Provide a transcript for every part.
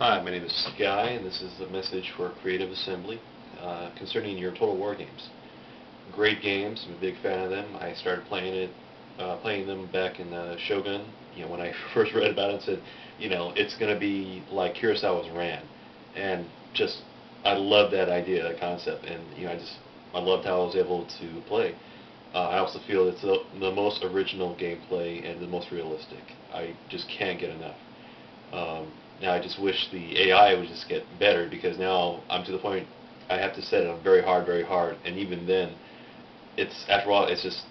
Hi, my name is Sky, and this is a message for Creative Assembly concerning your Total War games. Great games. I'm a big fan of them. I started playing them back in Shogun. When I first read about it, said, it's going to be like Kurosawa's Ran, and just I love that idea, that concept, and I loved how I was able to play. I also feel it's the most original gameplay and the most realistic. I just can't get enough. Now I just wish the AI would just get better, because now I'm to the point I have to set it on very hard, and even then, it's after all it's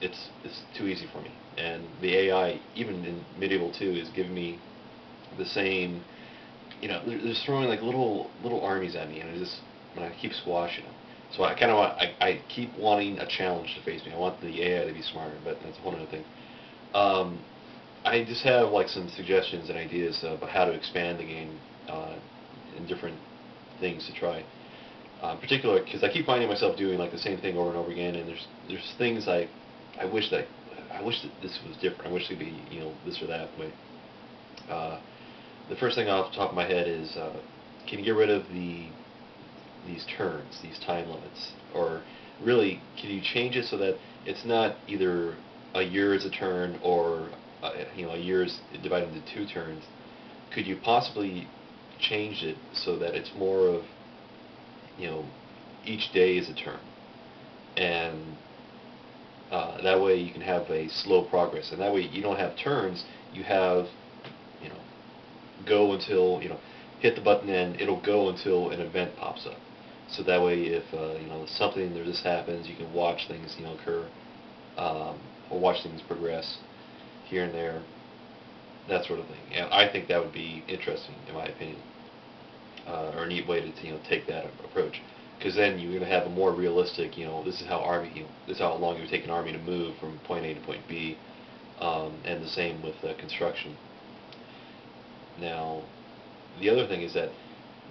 too easy for me. And the AI, even in Medieval 2, is giving me the same. They're just throwing like little armies at me, and I keep squashing them. So I kind of I keep wanting a challenge to face me. I want the AI to be smarter, but that's a whole other thing. Um, I just have like some suggestions and ideas about how to expand the game and different things to try. Particular, because I keep finding myself doing like the same thing over and over again, and there's things I wish that this was different. I wish it could be this or that way. Uh, the first thing off the top of my head is can you get rid of these turns, these time limits, or really can you change it so that it's not either a year is a turn or a year is divided into two turns? Could you possibly change it so that it's more of you know each day is a turn, and that way you can have a slow progress, and that way you don't have turns. You have you know go until hit the button and it'll go until an event pops up. So that way, if something or this happens, you can watch things occur, or watch things progress here and there, that sort of thing. And I think that would be interesting, in my opinion, or a neat way to take that approach. Because then you're going to have a more realistic, this is how this is how long it would take an army to move from point A to point B, and the same with construction. Now, the other thing is that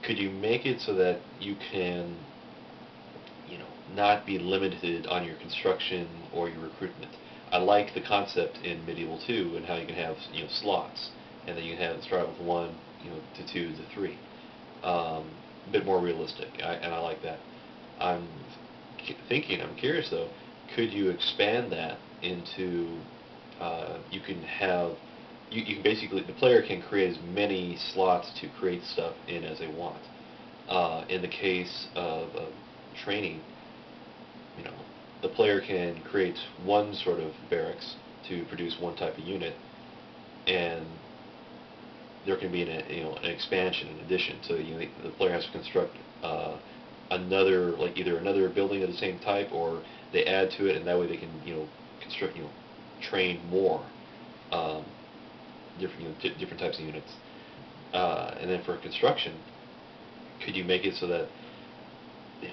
could you make it so that you can, not be limited on your construction or your recruitment? I like the concept in Medieval 2 and how you can have, slots, and then you can have start with 1, to 2 to 3. A bit more realistic, and I like that. I'm I'm curious though, could you expand that into, you can have you can basically, the player can create as many slots to create stuff in as they want. In the case of training, you know, the player can create one sort of barracks to produce one type of unit, and there can be an expansion, an addition. So the player has to construct another, like either another building of the same type, or they add to it, and that way they can construct, train more. Um, different types of units. And then for construction, could you make it so that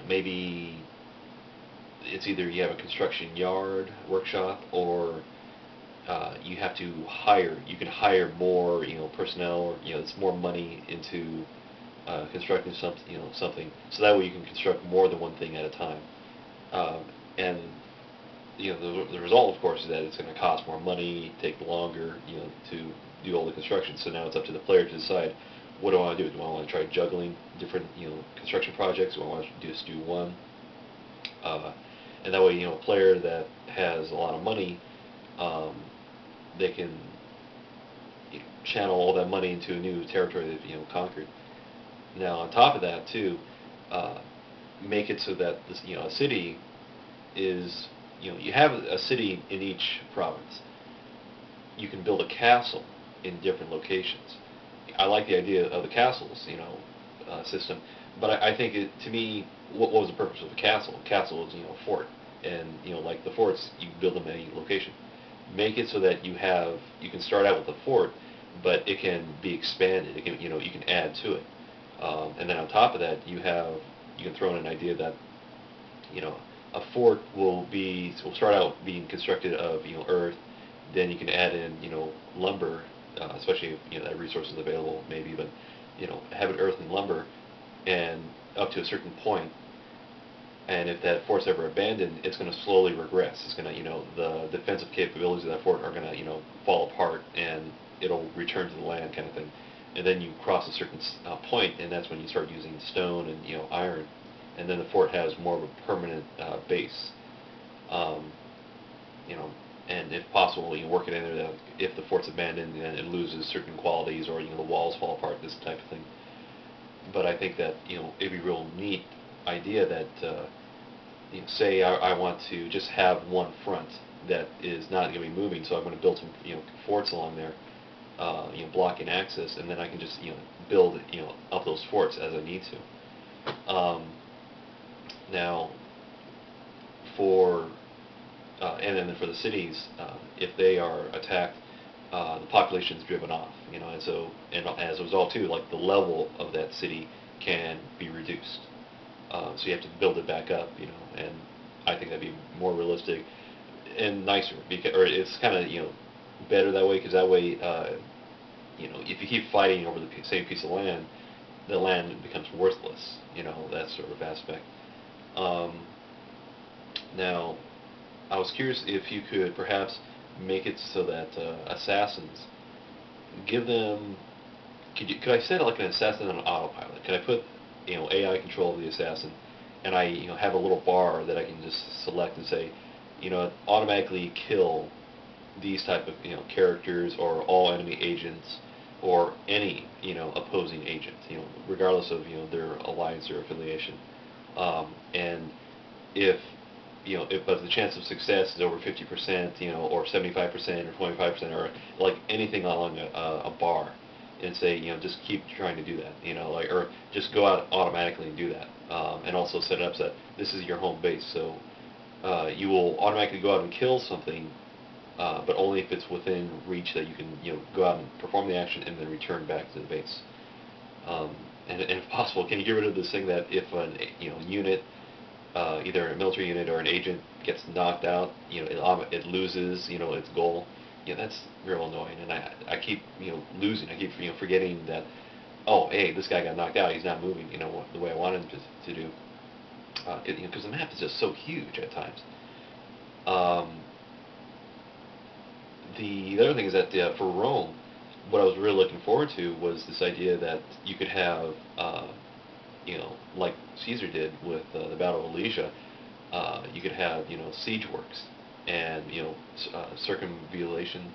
maybe it's either you have a construction yard, workshop, or you can hire more, personnel, or it's more money into constructing something, so that way you can construct more than one thing at a time. And the result, of course, is that it's going to cost more money, take longer, to do all the construction. So now it's up to the player to decide, what do I want to do? Do I want to try juggling different, construction projects? Do I want to just do one? And that way, a player that has a lot of money, they can channel all that money into a new territory they've conquered. Now, on top of that, too, make it so that this, a city is, you have a city in each province. You can build a castle in different locations. I like the idea of the castles, system, but I think to me, what was the purpose of a castle? A castle is, a fort, and like the forts, you build them at any location. Make it so that you can start out with a fort, but it can be expanded. It can, you can add to it, and then on top of that, you can throw in an idea that, a fort will start out being constructed of earth. Then you can add in lumber, especially if that resource is available maybe, but have it earth and lumber, and up to a certain point. And if that fort's ever abandoned, it's going to slowly regress. It's going to the defensive capabilities of that fort are going to fall apart, and it'll return to the land, kind of thing. and then you cross a certain point, and that's when you start using stone and iron, and then the fort has more of a permanent base. Um, you know, and if possible, you work it in there that if the fort's abandoned, then it loses certain qualities, or the walls fall apart, this type of thing. But I think that it'd be a real neat idea that say I want to just have one front that is not going to be moving, so I'm going to build some forts along there, blocking access, and then I can just build up those forts as I need to. Now, for and then for the cities, if they are attacked, the population is driven off, and so, and as a result too, like the level of that city can be reduced. So you have to build it back up, and I think that'd be more realistic and nicer, because, or it's kind of better that way, because that way, if you keep fighting over the same piece of land, the land becomes worthless, that sort of aspect. Now, I was curious if you could perhaps make it so that assassins, give them, could I set like an assassin on autopilot? Could I put AI control of the assassin, and I have a little bar that I can just select and say, automatically kill these type of characters, or all enemy agents, or any opposing agent, regardless of their alliance or affiliation, and if but the chance of success is over 50%, or 75% or 25%, or like anything along a bar, and say, just keep trying to do that, like, or just go out automatically and do that, and also set it up so that this is your home base, so you will automatically go out and kill something, but only if it's within reach that you can, go out and perform the action and then return back to the base. And if possible, can you get rid of this thing that if an unit, either a military unit or an agent, gets knocked out, it loses, its goal. That's real annoying, and I keep losing. I keep forgetting that, oh, hey, this guy got knocked out. He's not moving, the way I wanted him to do. Because the map is just so huge at times. The other thing is that for Rome, what I was really looking forward to was this idea that you could have, like Caesar did with the Battle of Alesia, you could have, siege works, and, circumvallation,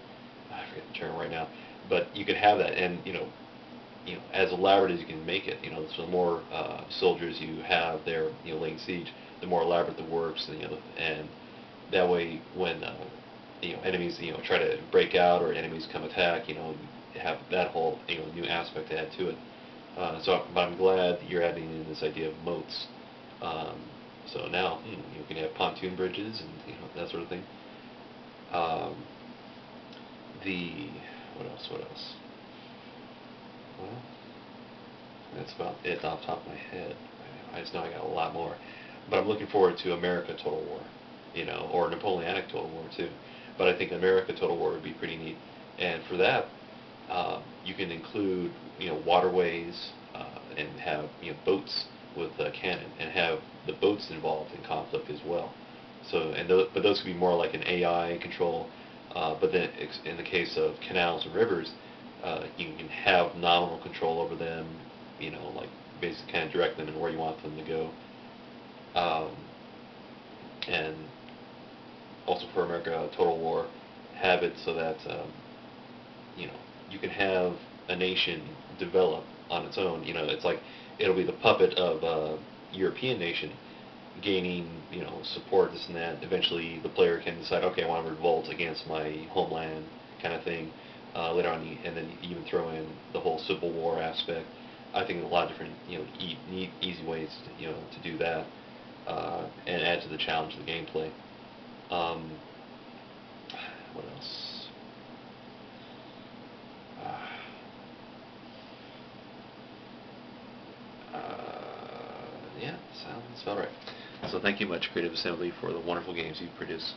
I forget the term right now, but you could have that, and, as elaborate as you can make it, so the more soldiers you have there, laying siege, the more elaborate the works, and that way when, enemies, try to break out, or enemies come attack, have that whole, new aspect to add to it. But I'm glad you're adding in this idea of moats. So now you can have pontoon bridges and that sort of thing. The what else? What else? Well, that's about it off the top of my head. I just know I got a lot more. But I'm looking forward to America Total War, or Napoleonic Total War too. But I think America Total War would be pretty neat. And for that, you can include waterways, and have boats with cannon, and have the boats involved in conflict as well. So, and but those could be more like an AI control. But then in the case of canals and rivers, you can have nominal control over them. Like basically kind of direct them in where you want them to go. And also for America Total War, have it so that you can have a nation develop on its own. It's like it'll be the puppet of a European nation gaining, support, this and that. Eventually, the player can decide, okay, I want to revolt against my homeland, kind of thing. Later on, and then you even throw in the whole Civil War aspect. I think a lot of different, neat, easy ways to do that, and add to the challenge of the gameplay. What else? Yeah, sounds about right. So thank you much, Creative Assembly, for the wonderful games you've produced.